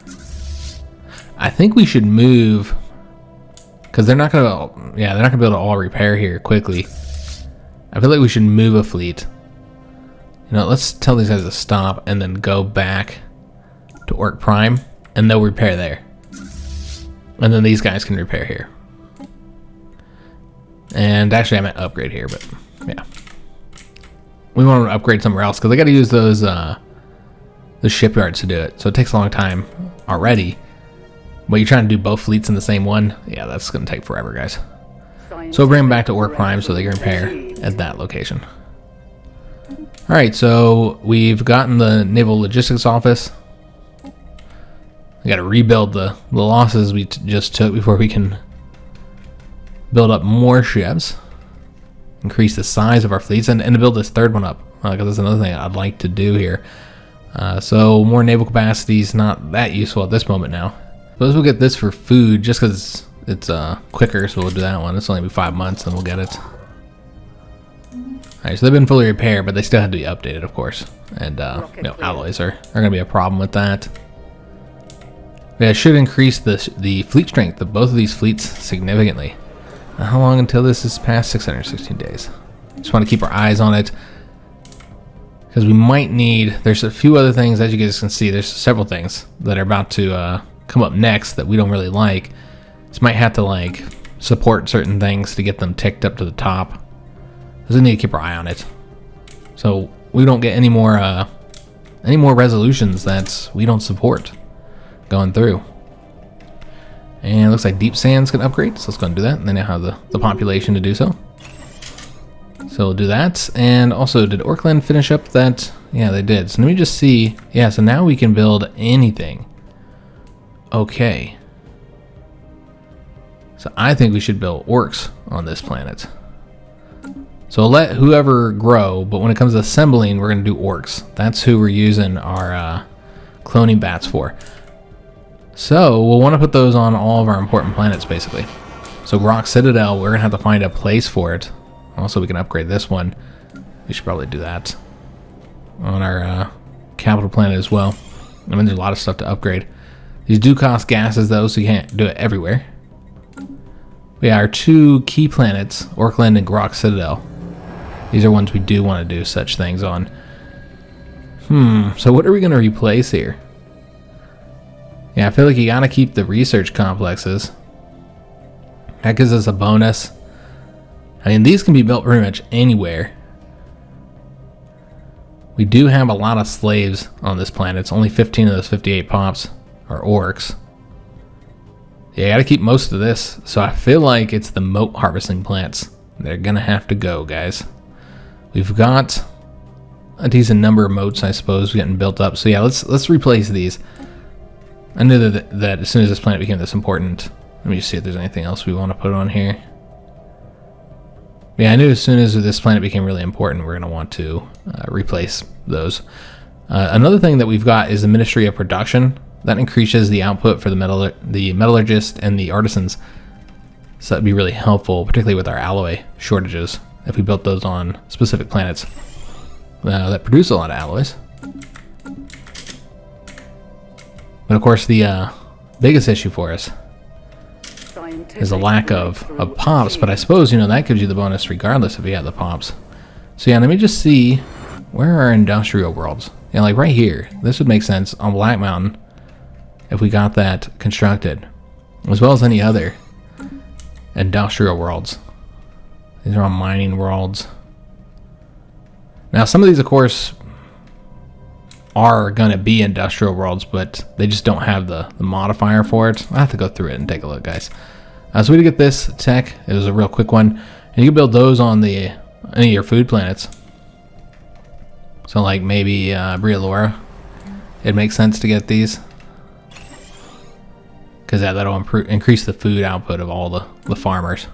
I think we should move, because they're not gonna be able to all repair here quickly. I feel like we should move a fleet. Let's tell these guys to stop and then go back to Orc Prime, and they'll repair there. And then these guys can repair here. And actually, I meant upgrade here, but yeah. We want to upgrade somewhere else, because I got to use those the shipyards to do it, so it takes a long time already. But you're trying to do both fleets in the same one, yeah, that's gonna take forever, guys. So we'll bring them back to Orc Prime so they can repair at that location. All right, so we've gotten the Naval Logistics Office. We got to rebuild the losses we just took before we can build up more ships, increase the size of our fleets, and to build this third one up, because that's another thing I'd like to do here. So more naval capacity is not that useful at this moment now. Suppose we'll get this for food just because it's quicker, so we'll do that one. It's only be 5 months and we'll get it. Alright, so they've been fully repaired, but they still have to be updated, of course. And alloys are going to be a problem with that. Yeah, it should increase the fleet strength of both of these fleets significantly. How long until this is past 616 days? Just want to keep our eyes on it, because we might need, there's a few other things, as you guys can see, there's several things that are about to come up next that we don't really like. This might have to like support certain things to get them ticked up to the top. So we need to keep our eye on it, so we don't get any more resolutions that we don't support going through. And it looks like deep sands can upgrade, so let's go and do that. And then I have the population to do so. So we'll do that. And also, did Orcland finish up that? Yeah, they did. So let me just see. Yeah, so now we can build anything. Okay. So I think we should build orcs on this planet. So I'll let whoever grow, but when it comes to assembling, we're going to do orcs. That's who we're using our cloning bats for. So we'll want to put those on all of our important planets, basically. So Grok Citadel, we're going to have to find a place for it. Also, we can upgrade this one. We should probably do that on our capital planet as well. I mean, there's a lot of stuff to upgrade. These do cost gases, though, so you can't do it everywhere. But yeah, our two key planets, Orcland and Grok Citadel. These are ones we do want to do such things on. So what are we going to replace here? Yeah, I feel like you gotta keep the research complexes. That gives us a bonus. I mean, these can be built pretty much anywhere. We do have a lot of slaves on this planet. It's only 15 of those 58 pops are orcs. Yeah, I gotta keep most of this. So I feel like it's the moat harvesting plants. They're gonna have to go, guys. We've got a decent number of moats, I suppose, getting built up. So yeah, let's replace these. I knew that as soon as this planet became this important. Let me just see if there's anything else we want to put on here. Yeah, I knew as soon as this planet became really important, we're going to want to replace those. Another thing that we've got is the Ministry of Production. That increases the output for the metallurgist and the artisans. So that'd be really helpful, particularly with our alloy shortages, if we built those on specific planets that produce a lot of alloys. But of course, the biggest issue for us is the lack of pops. But I suppose, you know, that gives you the bonus regardless if you have the pops. So yeah, let me just see, where are industrial worlds? Yeah, like right here. This would make sense on Black Mountain if we got that constructed, as well as any other industrial worlds. These are all mining worlds. Now, some of these, of course, are going to be industrial worlds, but they just don't have the modifier for it. I'll have to go through it and take a look, guys. So we did get this tech. It was a real quick one. And you can build those on any of your food planets. So like maybe Brialora. It makes sense to get these, because that'll increase the food output of all the farmers.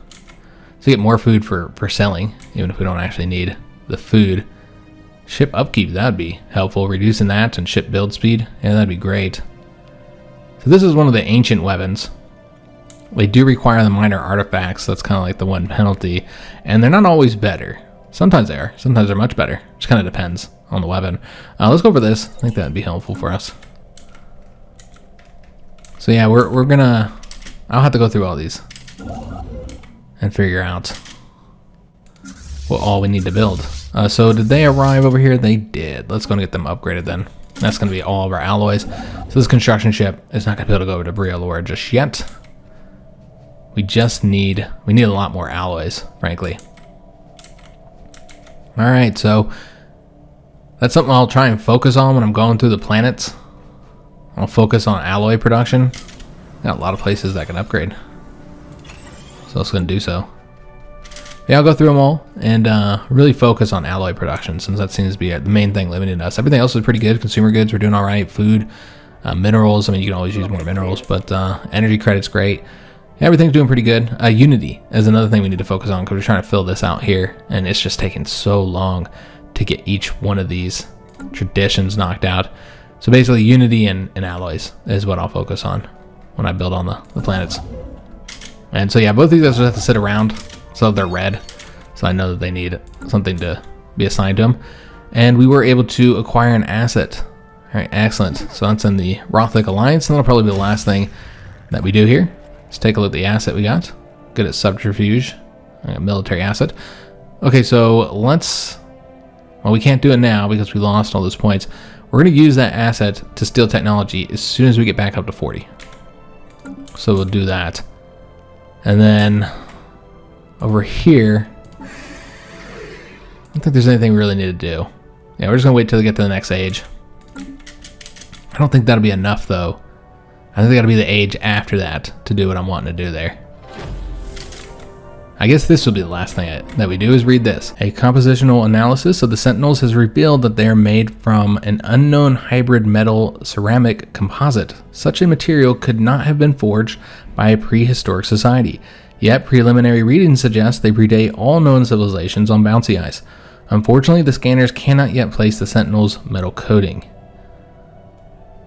So you get more food for selling, even if we don't actually need the food. Ship upkeep, that'd be helpful, reducing that, and ship build speed. Yeah, that'd be great. So this is one of the ancient weapons. They do require the minor artifacts. That's kind of like the one penalty, and they're not always better. Sometimes they are. Sometimes they're much better. Just kind of depends on the weapon. Let's go over this. I think that'd be helpful for us. So yeah, we're gonna. I'll have to go through all these and figure out what all we need to build. So did they arrive over here? They did. Let's go and get them upgraded then. That's going to be all of our alloys. So this construction ship is not going to be able to go over to Brialora just yet. We need a lot more alloys, frankly. All right, so that's something I'll try and focus on when I'm going through the planets. I'll focus on alloy production. Got a lot of places that can upgrade, so let's go and do so. Yeah, I'll go through them all and really focus on alloy production, since that seems to be the main thing limiting us. Everything else is pretty good. Consumer goods, we're doing all right. Food, minerals. I mean, you can always use more minerals, but energy credit's great. Everything's doing pretty good. Unity is another thing we need to focus on, because we're trying to fill this out here, and it's just taking so long to get each one of these traditions knocked out. So basically, unity and alloys is what I'll focus on when I build on the planets. And so yeah, both of these guys have to sit around. So they're red, so I know that they need something to be assigned to them. And we were able to acquire an asset. All right, excellent. So that's in the Rothic Alliance, and that'll probably be the last thing that we do here. Let's take a look at the asset we got. Good at subterfuge, military asset. Okay, so let's... Well, we can't do it now because we lost all those points. We're going to use that asset to steal technology as soon as we get back up to 40. So we'll do that. And then over here, I don't think there's anything we really need to do. Yeah, we're just going to wait till we get to the next age. I don't think that'll be enough, though. I think that'll be the age after that to do what I'm wanting to do there. I guess this will be the last thing that we do is read this. A compositional analysis of the Sentinels has revealed that they are made from an unknown hybrid metal ceramic composite. Such a material could not have been forged by a prehistoric society. Yet preliminary readings suggest they predate all known civilizations on bouncy ice. Unfortunately, the scanners cannot yet place the Sentinels' metal coating.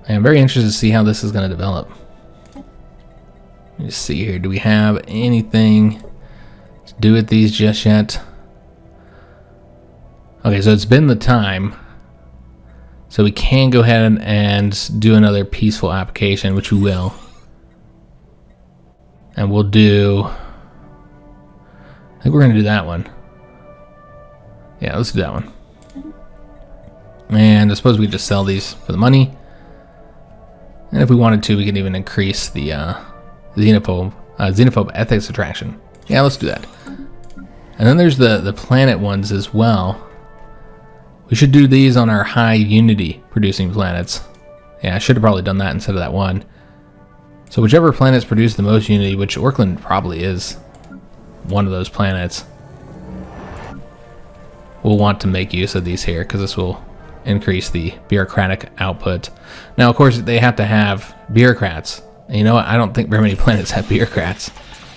I'm very interested to see how this is going to develop. Let me see here. Do we have anything to do with these just yet? Okay, so it's been the time. So we can go ahead and do another peaceful application, which we will. And we'll do... I think we're going to do that one. Yeah, let's do that one. And I suppose we just sell these for the money. And if we wanted to, we could even increase the xenophobe ethics attraction. Yeah, let's do that. And then there's the planet ones as well. We should do these on our high unity producing planets. Yeah, I should have probably done that instead of that one. So whichever planets produce the most unity, which Orcland probably is one of those planets, we'll want to make use of these here because this will increase the bureaucratic output. Now, of course, they have to have bureaucrats. And you know what? I don't think very many planets have bureaucrats,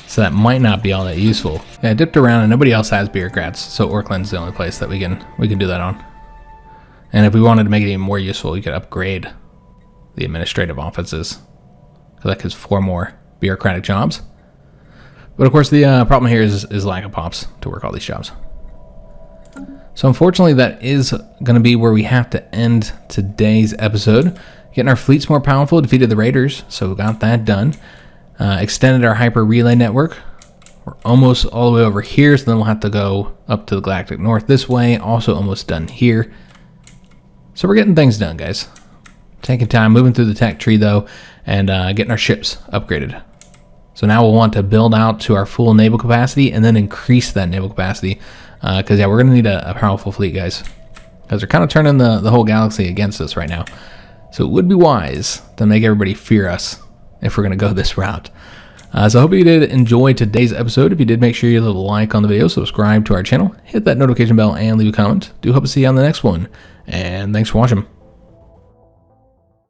so that might not be all that useful. Yeah, I dipped around and nobody else has bureaucrats, so Orcland's the only place that we can do that on. And if we wanted to make it even more useful, we could upgrade the administrative offices, so that gives 4 more bureaucratic jobs. But of course, the problem here is lack of pops to work all these jobs. So unfortunately, that is going to be where we have to end today's episode. Getting our fleets more powerful, defeated the raiders, so we got that done. Extended our hyper relay network. We're almost all the way over here, so then we'll have to go up to the Galactic North this way. Also almost done here. So we're getting things done, guys. Taking time, moving through the tech tree though, and getting our ships upgraded. So now we'll want to build out to our full naval capacity and then increase that naval capacity. Because yeah, we're going to need a powerful fleet, guys. Because they're kind of turning the whole galaxy against us right now. So it would be wise to make everybody fear us if we're going to go this route. So I hope you did enjoy today's episode. If you did, make sure you leave a like on the video, subscribe to our channel, hit that notification bell, and leave a comment. Do hope to see you on the next one. And thanks for watching.